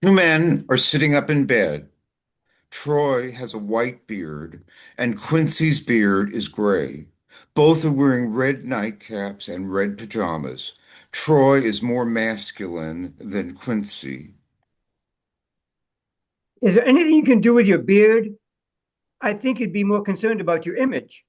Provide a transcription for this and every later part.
Two men are sitting up in bed. Troy has a white beard, and Quincy's beard is gray. Both are wearing red nightcaps and red pajamas. Troy is more masculine than Quincy. Is there anything you can do with your beard? I think you'd be more concerned about your image.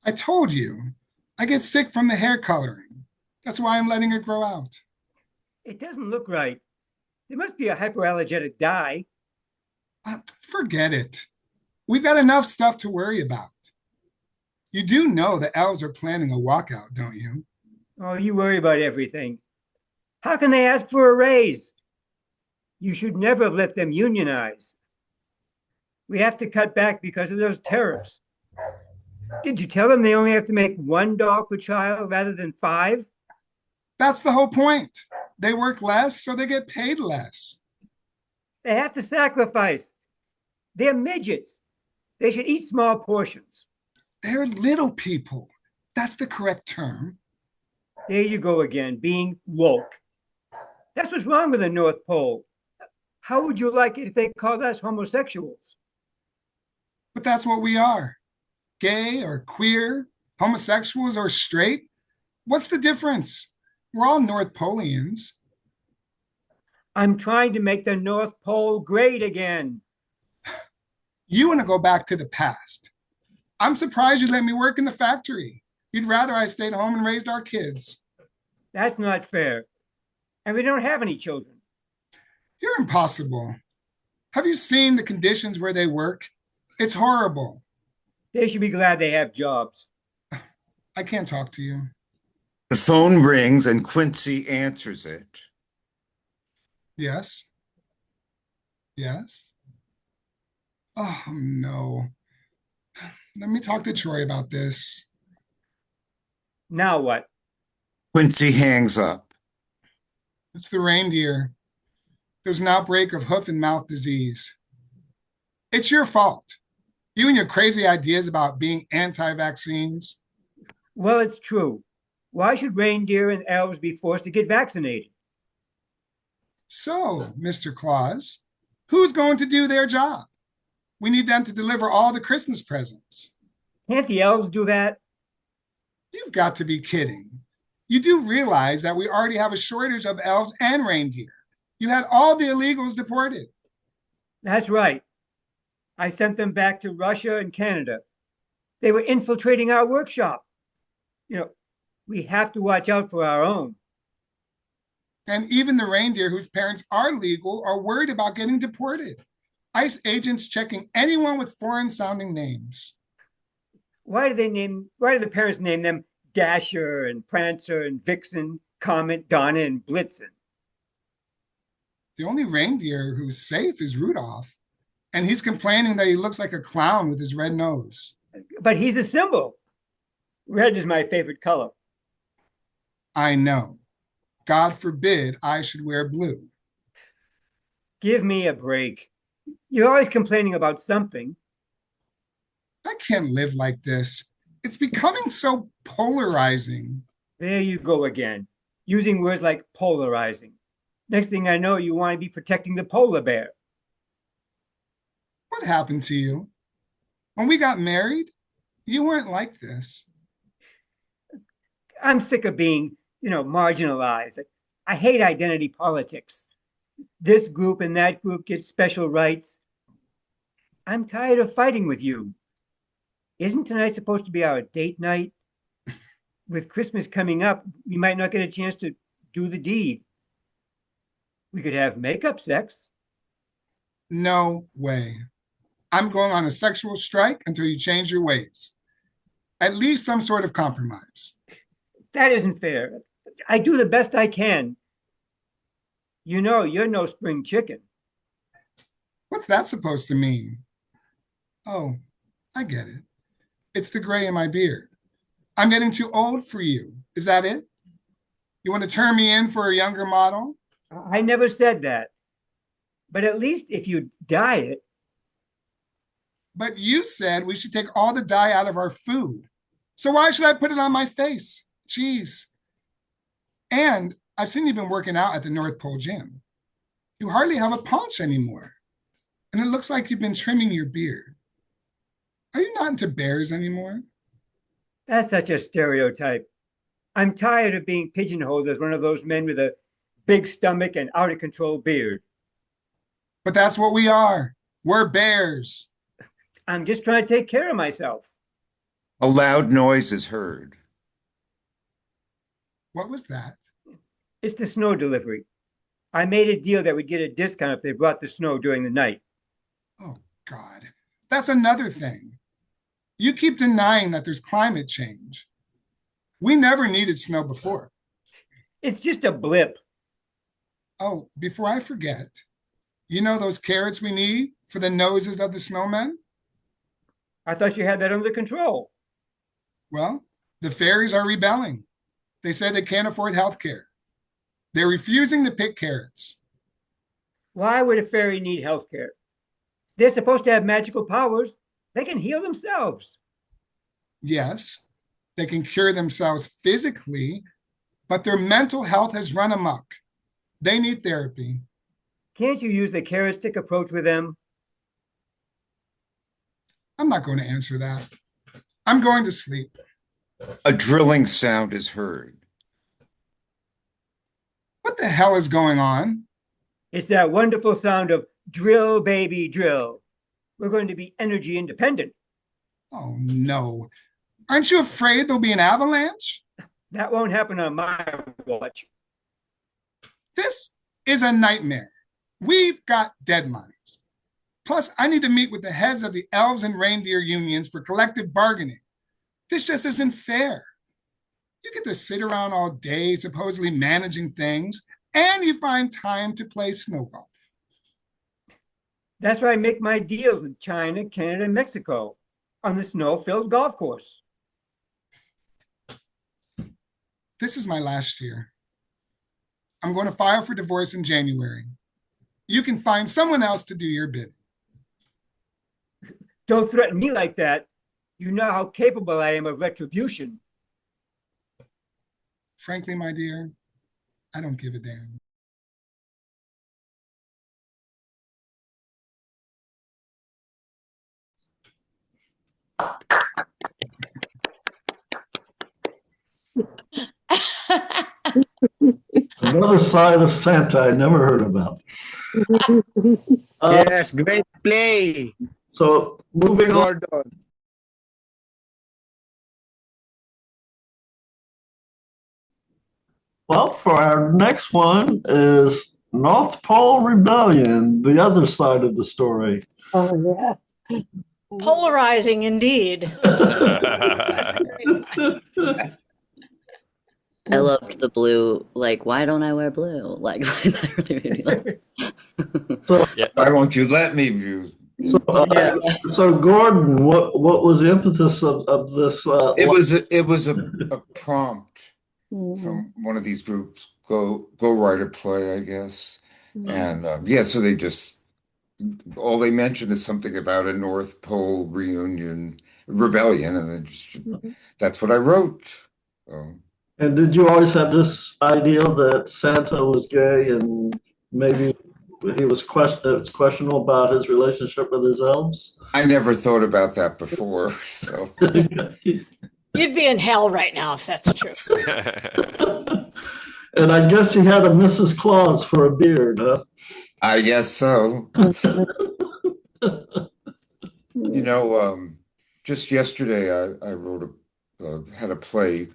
I told you, I get sick from the hair coloring. That's why I'm letting it grow out. It doesn't look right. There must be a hypoallergenic dye. Forget it. We've got enough stuff to worry about. You do know the elves are planning a walkout, don't you? Oh, you worry about everything. How can they ask for a raise? You should never have let them unionize. We have to cut back because of those tariffs. Did you tell them they only have to make $1 per child rather than five? That's the whole point. They work less, so they get paid less. They have to sacrifice. They're midgets. They should eat small portions. They're little people. That's the correct term. There you go again, being woke. That's what's wrong with the North Pole. How would you like it if they called us homosexuals? But that's what we are. Gay or queer, homosexuals or straight. What's the difference? We're all North Poleans. I'm trying to make the North Pole great again. You want to go back to the past. I'm surprised you let me work in the factory. You'd rather I stayed home and raised our kids. That's not fair. And we don't have any children. You're impossible. Have you seen the conditions where they work? It's horrible. They should be glad they have jobs. I can't talk to you. The phone rings and Quincy answers it. Yes? Yes? Oh, no. Let me talk to Troy about this. Now what? Quincy hangs up. It's the reindeer. There's an outbreak of hoof and mouth disease. It's your fault. You and your crazy ideas about being anti vaccines. Well, it's true. Why should reindeer and elves be forced to get vaccinated? So, Mr. Claus, who's going to do their job? We need them to deliver all the Christmas presents. Can't the elves do that? You've got to be kidding. You do realize that we already have a shortage of elves and reindeer. You had all the illegals deported. That's right. I sent them back to Russia and Canada. They were infiltrating our workshop. You know, we have to watch out for our own. And even the reindeer whose parents are legal are worried about getting deported. ICE agents checking anyone with foreign sounding names. Why do the parents name them Dasher and Prancer and Vixen, Comet, Donna, and Blitzen? The only reindeer who's safe is Rudolph, and he's complaining that he looks like a clown with his red nose. But he's a symbol. Red is my favorite color. I know. God forbid I should wear blue. Give me a break. You're always complaining about something. I can't live like this. It's becoming so polarizing. There you go again, using words like polarizing. Next thing I know, you want to be protecting the polar bear. What happened to you? When we got married, you weren't like this. I'm sick of being, marginalized. I hate identity politics. This group and that group get special rights. I'm tired of fighting with you. Isn't tonight supposed to be our date night? With Christmas coming up, we might not get a chance to do the deed. We could have makeup sex. No way. I'm going on a sexual strike until you change your ways. At least some sort of compromise. That isn't fair. I do the best I can. You know, you're no spring chicken. What's that supposed to mean? Oh, I get it. It's the gray in my beard. I'm getting too old for you. Is that it? You want to turn me in for a younger model? I never said that. But at least if you dye it, But you said we should take all the dye out of our food. So why should I put it on my face? Jeez. And I've seen you've been working out at the North Pole gym. You hardly have a paunch anymore, and it looks like you've been trimming your beard. Are you not into bears anymore? That's such a stereotype. I'm tired of being pigeonholed as one of those men with a big stomach and out of control beard. But that's what we are. We're bears. I'm just trying to take care of myself. A loud noise is heard. What was that? It's the snow delivery. I made a deal that we'd get a discount if they brought the snow during the night. Oh, God. That's another thing. You keep denying that there's climate change. We never needed snow before. It's just a blip. Oh, before I forget, you know those carrots we need for the noses of the snowmen? I thought you had that under control. Well, the fairies are rebelling. They say they can't afford health care. They're refusing to pick carrots. Why would a fairy need health care? They're supposed to have magical powers. They can heal themselves. Yes, they can cure themselves physically, but their mental health has run amok. They need therapy. Can't you use the carrot stick approach with them? I'm not going to answer that. I'm going to sleep. A drilling sound is heard. What the hell is going on? It's that wonderful sound of drill, baby, drill. We're going to be energy independent. Oh, no. Aren't you afraid there'll be an avalanche? That won't happen on my watch. This is a nightmare. We've got deadlines. Plus, I need to meet with the heads of the elves and reindeer unions for collective bargaining. This just isn't fair. You get to sit around all day supposedly managing things, and you find time to play snow golf. That's why I make my deals with China, Canada, and Mexico on the snow-filled golf course. This is my last year. I'm going to file for divorce in January. You can find someone else to do your bidding. Don't threaten me like that. You know how capable I am of retribution. Frankly, my dear, I don't give a damn. Another side of Santa I never heard about. Yes, great play, So moving on. Gordon. Well, for our next one is North Pole Rebellion, the other side of the story. Oh, yeah. Polarizing indeed. I loved the blue. Like, why don't I wear blue? Like, that really made me laugh. So, Why won't you let me view? Yeah. so Gordon, what was the impetus of this? It was a prompt Mhm. from one of these groups, Go Write a Play, I guess. And yeah, so they just all they mentioned is something about a North Pole reunion rebellion, and then just that's what I wrote. So, And did you always have this idea that Santa was gay and maybe it's questionable about his relationship with his elves? I never thought about that before, so You'd be in hell right now if that's true. And I guess he had a Mrs. Claus for a beard, huh? I guess so. You know, just yesterday I wrote had a play,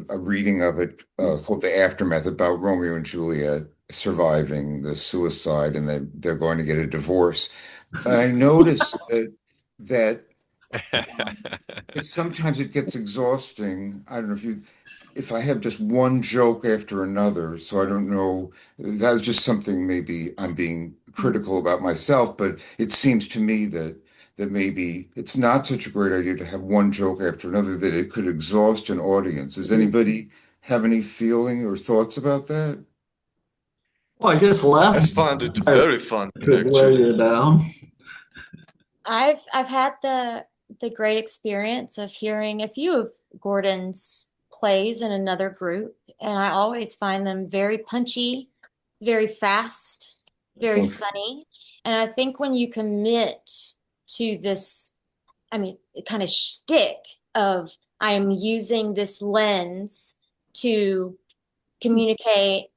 a reading of it called The Aftermath about Romeo and Juliet surviving the suicide and they're going to get a divorce. And I noticed that sometimes it gets exhausting. I don't know if I have just one joke after another, so I don't know. That was just something maybe I'm being critical about myself, but it seems to me that maybe it's not such a great idea to have one joke after another, that it could exhaust an audience. Does anybody have any feeling or thoughts about that? Well, I guess I laughing found it very fun, could wear actually. you down. I've had the great experience of hearing a few of Gordon's plays in another group, and I always find them very punchy, very fast, very Okay. funny. And I think when you commit to this, I mean, kind of shtick of I am using this lens to communicate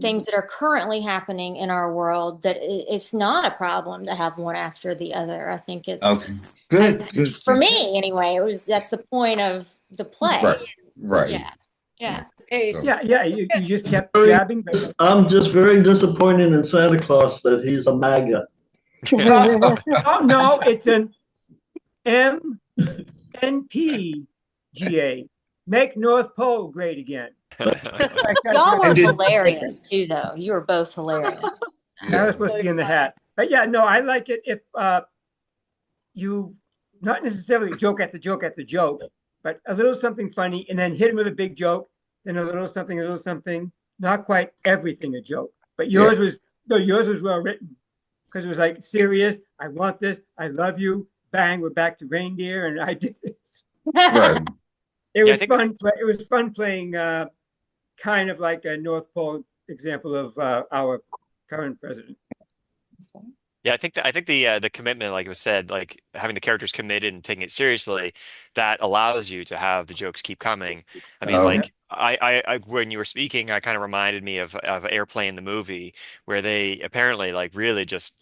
things that are currently happening in our world, that it's not a problem to have one after the other. I think it's Okay. Good. Good. for me anyway. That's the point of the play. Right. Right. Yeah. Yeah. Hey, So- Yeah, you just kept jabbing. But, I'm just very disappointed in Santa Claus that he's a MAGA. oh, no, it's an MNPGA. Make North Pole great again. Y'all were did- hilarious too, though. You were both hilarious. That was supposed to be in the hat. But yeah, no, I like it if you not necessarily joke at the joke, but a little something funny and then hit him with a big joke, then a little something, not quite everything a joke. But yours was well written because it was like serious. I want this. I love you. Bang, we're back to reindeer, and I did this. Right. It Yeah, I was think- fun. It was fun playing kind of like a North Pole example of our current president. Yeah, I think the commitment, like it was said, like having the characters committed and taking it seriously, that allows you to have the jokes keep coming. I mean, Oh. like I when you were speaking, I kind of reminded me of Airplane the movie, where they apparently like really just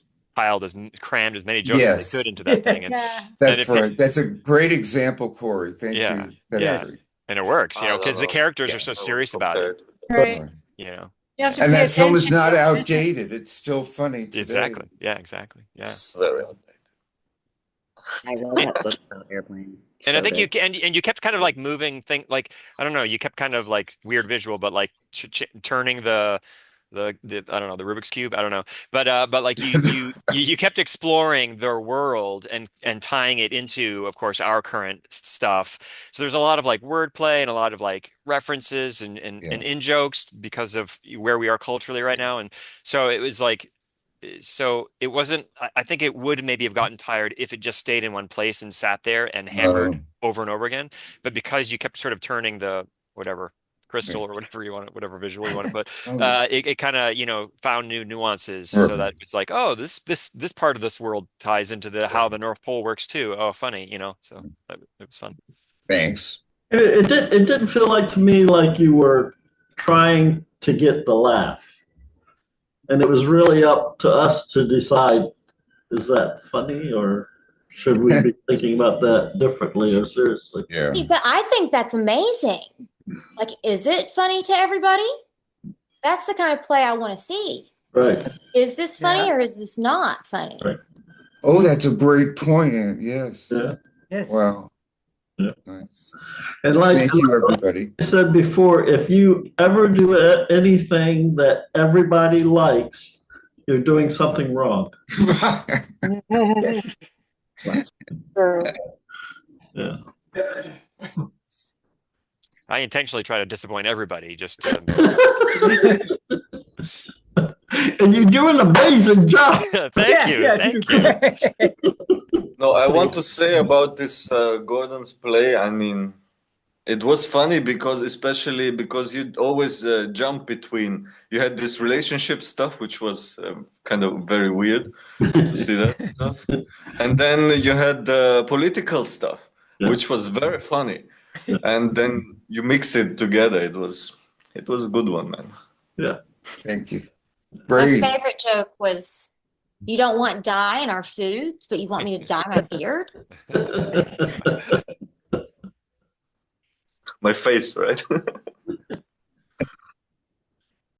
crammed as many jokes as Yes. they could into that thing, and yeah. That's if right. That's a great example, Corey. Thank Yeah. you. That's Yeah. great. and it works, you I know, don't because the know. characters are Yeah, so I serious would about compare it, Right. Right. you know. You have to And pay that film is attention not to it. outdated. It's still funny today. Exactly. Yeah, exactly. Yeah. It's very outdated. I love that book about Airplane. And So I think good. you kept kind of like moving like I don't know, you kept kind of like weird visual, but like turning the I don't know, the Rubik's cube, I don't know, but like you kept exploring their world and tying it into, of course, our current stuff. So there's a lot of like wordplay and a lot of like references and Yeah. in jokes because of where we are culturally right now, and so it was like. So it wasn't, I think it would maybe have gotten tired if it just stayed in one place and sat there and hammered over and over again. But because you kept sort of turning the whatever crystal or whatever you want, whatever visual you want to put, Oh. it kind of, found new nuances so Right. that it's like, oh, this part of this world ties into how the North Pole works too. Oh, funny, so it was fun. Thanks. It didn't feel like to me like you were trying to get the laugh. And it was really up to us to decide, is that funny or should we be thinking about that differently or seriously? Yeah. But I think that's amazing. Like, is it funny to everybody? That's the kind of play I want to see. Right. Is this funny or is this not funny? Right. Oh, that's a great point, Aunt. Yes. Yeah. Yes. Wow. Yeah. Nice. And like Thank you, everybody. I said before, if you ever do anything that everybody likes, you're doing something wrong. Yeah. I intentionally try to disappoint everybody just to, And you do an amazing job. thank you. No, I want to say about this Gordon's play. I mean, it was funny because, especially because you'd always jump between. You had this relationship stuff, which was kind of very weird to see that stuff, and then you had the political stuff, Yeah. which was very funny, and then you mix it together. It was a good one, man. Yeah. Thank you. My Great. favorite joke was, you don't want dye in our foods, but you want me to dye my beard? My face, right?